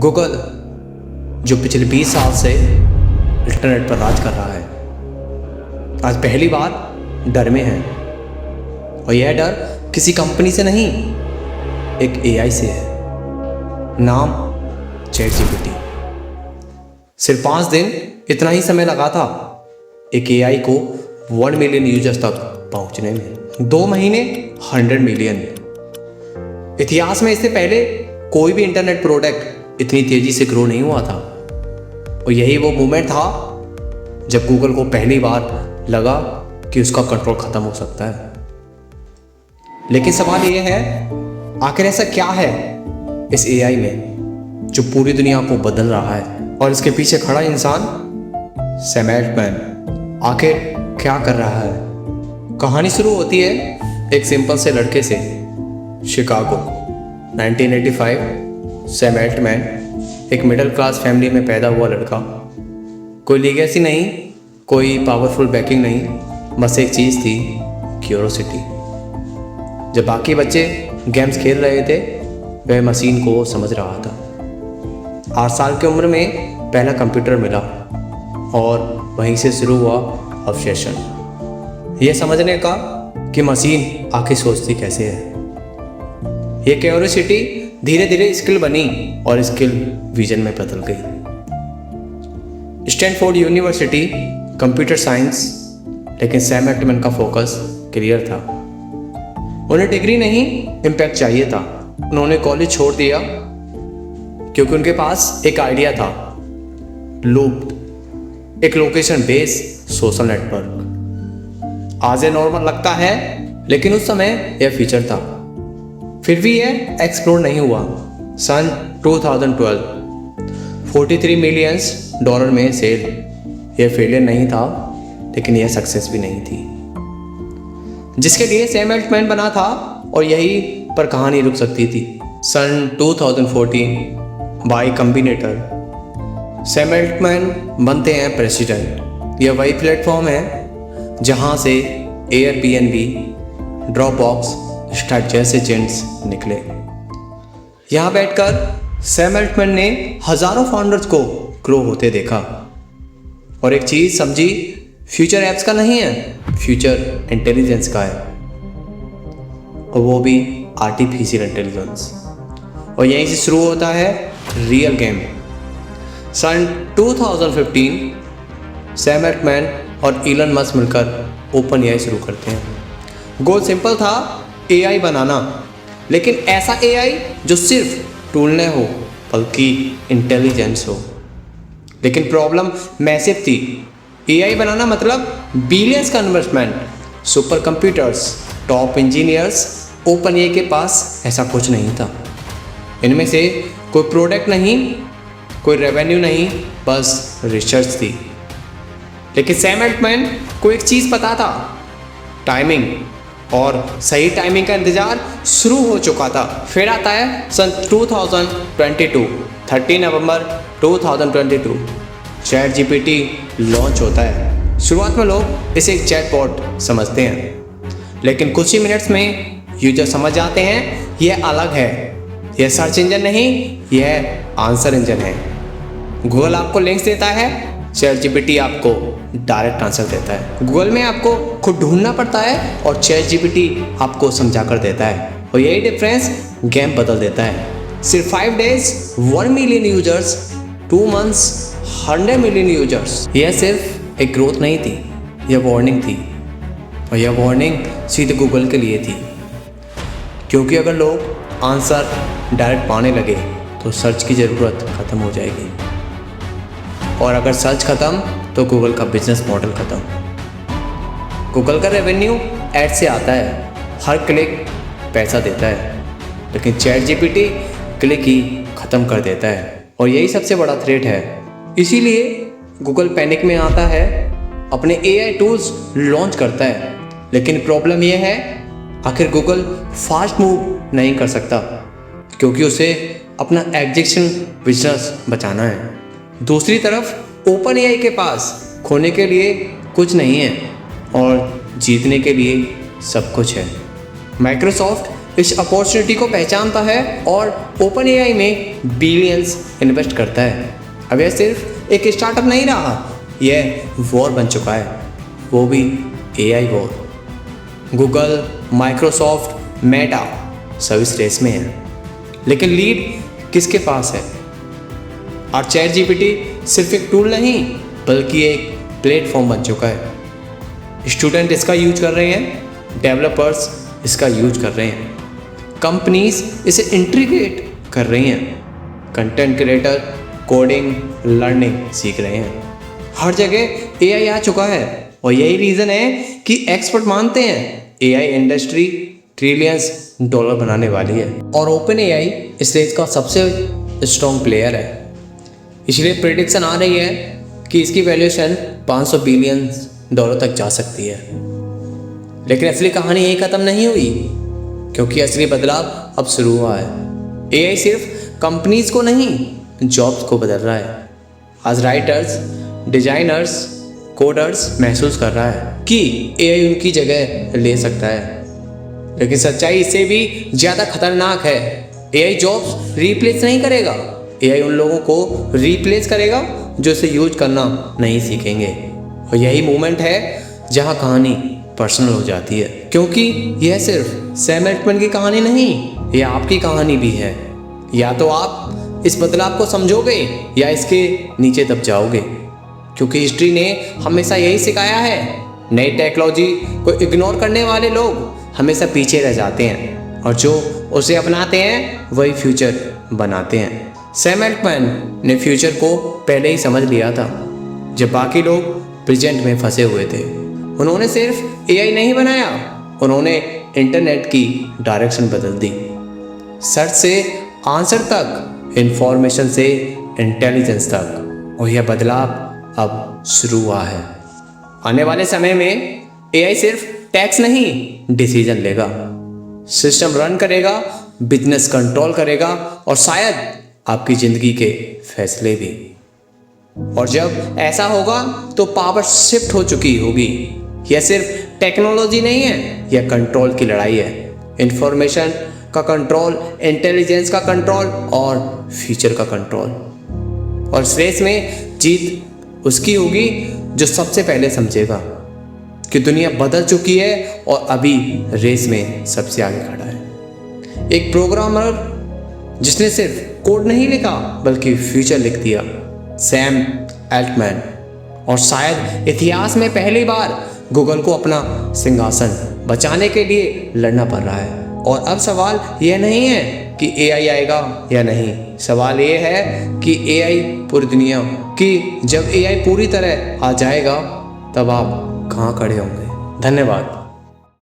Google जो पिछले 20 साल से इंटरनेट पर राज कर रहा है, आज पहली बार डर में है। और यह डर किसी कंपनी से नहीं, एक एआई से है। नाम ChatGPT। सिर्फ 5 दिन इतना ही समय लगा था एक एआई को 1 मिलियन यूजर्स तक पहुंचने में। 2 महीने 100 मिलियन। इतिहास में इससे पहले कोई भी इंटरनेट प्रोडक्ट इतनी तेजी से ग्रो नहीं हुआ था। और यही वो मोमेंट था जब गूगल को पहली बार लगा कि उसका कंट्रोल खत्म हो सकता है। लेकिन सवाल ये है, आखिर ऐसा क्या है इस एआई में जो पूरी दुनिया को बदल रहा है? और इसके पीछे खड़ा इंसान सैम अल्टमैन आखिर क्या कर रहा है? कहानी शुरू होती है एक सिंपल से लड़के से। शिकागो 1985। सैम अल्टमैन एक मिडिल क्लास फैमिली में पैदा हुआ लड़का। कोई लीगेसी नहीं, कोई पावरफुल बैकिंग नहीं, बस एक चीज़ थी, क्यूरोसिटी। जब बाकी बच्चे गेम्स खेल रहे थे, वह मशीन को समझ रहा था। 8 साल की उम्र में पहला कंप्यूटर मिला और वहीं से शुरू हुआ ऑब्सेशन, यह समझने का कि मशीन आखिर सोचती कैसे है। यह क्यूरोसिटी धीरे धीरे स्किल बनी और स्किल विजन में बदल गई। स्टैनफोर्ड यूनिवर्सिटी कंप्यूटर साइंस, लेकिन सैम अल्टमैन का फोकस क्लियर था। उन्हें डिग्री नहीं, इम्पैक्ट चाहिए था। उन्होंने कॉलेज छोड़ दिया क्योंकि उनके पास एक आइडिया था, लूप, एक लोकेशन बेस्ड सोशल नेटवर्क। आज ये नॉर्मल लगता है, लेकिन उस समय यह फीचर था। फिर भी यह एक्सप्लोर नहीं हुआ। सन 2012 $43 मिलियन में सेल। यह फेलियर नहीं था, लेकिन यह सक्सेस भी नहीं थी जिसके लिए सैम अल्टमैन बना था। और यही पर कहानी रुक सकती थी। सन 2014 बाय कॉम्बिनेटर सैम अल्टमैन बनते हैं प्रेसिडेंट। यह वही प्लेटफॉर्म है जहां से एयरबीएनबी, ड्रॉपबॉक्स, स्टार्ट जैसे जेंट्स निकले। यहाँ बैठकर सैम अल्टमैन ने हजारों फाउंडर्स को ग्रो होते देखा और एक चीज समझी, फ्यूचर एप्स का नहीं है, फ्यूचर इंटेलिजेंस का है, और वो भी आर्टिफिशियल इंटेलिजेंस। और यहीं से शुरू होता है रियल गेम। सन 2015 सैम अल्टमैन और इलन मस्क मिलकर ओपन एआई शुरू करते हैं। गोल सिंपल था, एआई बनाना, लेकिन ऐसा एआई जो सिर्फ टूल न हो बल्कि इंटेलिजेंस हो। लेकिन प्रॉब्लम मैसिव थी। एआई बनाना मतलब बिलियंस का investment, super computers, top engineers. Open AI के पास ऐसा कुछ नहीं था। इनमें से कोई प्रोडक्ट नहीं, कोई रेवेन्यू नहीं, बस रिसर्च थी। लेकिन सैम अल्टमैन को एक चीज़ पता था, टाइमिंग। और सही टाइमिंग का इंतजार शुरू हो चुका था। फिर आता है सन 2022 30 नवंबर 2022 ChatGPT लॉन्च होता है। शुरुआत में लोग इसे एक चैटबॉट समझते हैं, लेकिन कुछ ही मिनट्स में यूजर समझ जाते हैं यह अलग है। यह सर्च इंजन नहीं, यह आंसर इंजन है। गूगल आपको लिंक्स देता है, ChatGPT आपको डायरेक्ट आंसर देता है। गूगल में आपको खुद ढूंढना पड़ता है और ChatGPT आपको समझा कर देता है। और यही डिफरेंस गेम बदल देता है। सिर्फ 5 days 1 million users, 2 months 100 million users. यह सिर्फ एक ग्रोथ नहीं थी, यह वार्निंग थी। और यह वार्निंग सीधे गूगल के लिए थी, क्योंकि अगर लोग आंसर डायरेक्ट पाने लगे तो सर्च की ज़रूरत ख़त्म हो जाएगी, और अगर सर्च खत्म तो गूगल का बिजनेस मॉडल खत्म। गूगल का रेवेन्यू ऐड से आता है, हर क्लिक पैसा देता है, लेकिन ChatGPT क्लिक ही ख़त्म कर देता है। और यही सबसे बड़ा थ्रेट है। इसीलिए गूगल पैनिक में आता है, अपने AI टूल्स लॉन्च करता है। लेकिन प्रॉब्लम यह है, आखिर गूगल फास्ट मूव नहीं कर सकता, क्योंकि उसे अपना एग्जिस्टिंग बिजनेस बचाना है। दूसरी तरफ ओपन एआई के पास खोने के लिए कुछ नहीं है और जीतने के लिए सब कुछ है। माइक्रोसॉफ्ट इस अपॉर्चुनिटी को पहचानता है और ओपन एआई में बिलियंस इन्वेस्ट करता है। अब यह सिर्फ एक स्टार्टअप नहीं रहा, यह वॉर बन चुका है, वो भी AI war. Google, Microsoft, Meta सब इस रेस में है, लेकिन लीड किसके पास है? और चैट जीपीटी सिर्फ एक टूल नहीं बल्कि एक प्लेटफॉर्म बन चुका है। स्टूडेंट इसका यूज कर रहे हैं, डेवलपर्स इसका यूज कर रहे हैं, कंपनीज इसे इंटीग्रेट कर रही हैं, कंटेंट क्रिएटर कोडिंग लर्निंग सीख रहे हैं। हर जगह एआई आ चुका है और यही रीज़न है कि एक्सपर्ट मानते हैं एआई इंडस्ट्री ट्रिलियंस डॉलर बनाने वाली है और ओपन एआई इस रेस का सबसे स्ट्रॉन्ग प्लेयर है। इसलिए प्रेडिक्शन आ रही है कि इसकी वैल्यूएशन 500 बिलियन डॉलर तक जा सकती है। लेकिन असली कहानी यही ख़त्म नहीं हुई, क्योंकि असली बदलाव अब शुरू हुआ है। एआई सिर्फ कंपनीज को नहीं जॉब्स को बदल रहा है। आज राइटर्स, डिजाइनर्स, कोडर्स महसूस कर रहा है कि एआई उनकी जगह ले सकता है। लेकिन सच्चाई इससे भी ज़्यादा खतरनाक है। एआई जॉब्स रिप्लेस नहीं करेगा, एआई उन लोगों को रिप्लेस करेगा जो इसे यूज करना नहीं सीखेंगे। और यही मोमेंट है जहां कहानी पर्सनल हो जाती है, क्योंकि यह सिर्फ सैम अल्टमैन की कहानी नहीं, यह आपकी कहानी भी है। या तो आप इस बदलाव को समझोगे या इसके नीचे दब जाओगे, क्योंकि हिस्ट्री ने हमेशा यही सिखाया है, नई टेक्नोलॉजी को इग्नोर करने वाले लोग हमेशा पीछे रह जाते हैं और जो उसे अपनाते हैं वही फ्यूचर बनाते हैं। सैम अल्टमैन ने फ्यूचर को पहले ही समझ लिया था, जब बाकी लोग प्रेजेंट में फंसे हुए थे। उन्होंने सिर्फ एआई नहीं बनाया, उन्होंने इंटरनेट की डायरेक्शन बदल दी। सर्च से आंसर तक, इंफॉर्मेशन से इंटेलिजेंस तक, और यह बदलाव अब शुरू हुआ है। आने वाले समय में एआई सिर्फ टैक्स नहीं डिसीजन लेगा, सिस्टम रन करेगा, बिजनेस कंट्रोल करेगा और शायद आपकी ज़िंदगी के फैसले भी। और जब ऐसा होगा तो पावर शिफ्ट हो चुकी होगी। यह सिर्फ टेक्नोलॉजी नहीं है, यह कंट्रोल की लड़ाई है। इंफॉर्मेशन का कंट्रोल, इंटेलिजेंस का कंट्रोल और फ्यूचर का कंट्रोल। और इस रेस में जीत उसकी होगी जो सबसे पहले समझेगा कि दुनिया बदल चुकी है और अभी रेस में सबसे आगे खड़ा है। एक प्रोग्रामर जिसने सिर्फ कोड नहीं लिखा बल्कि फ्यूचर लिख दिया, सैम अल्टमैन। और शायद इतिहास में पहली बार गूगल को अपना सिंहासन बचाने के लिए लड़ना पड़ रहा है। और अब सवाल यह नहीं है कि एआई आएगा या नहीं, सवाल ये है कि एआई पूरी दुनिया की, जब एआई पूरी तरह आ जाएगा तब आप कहाँ खड़े होंगे। धन्यवाद।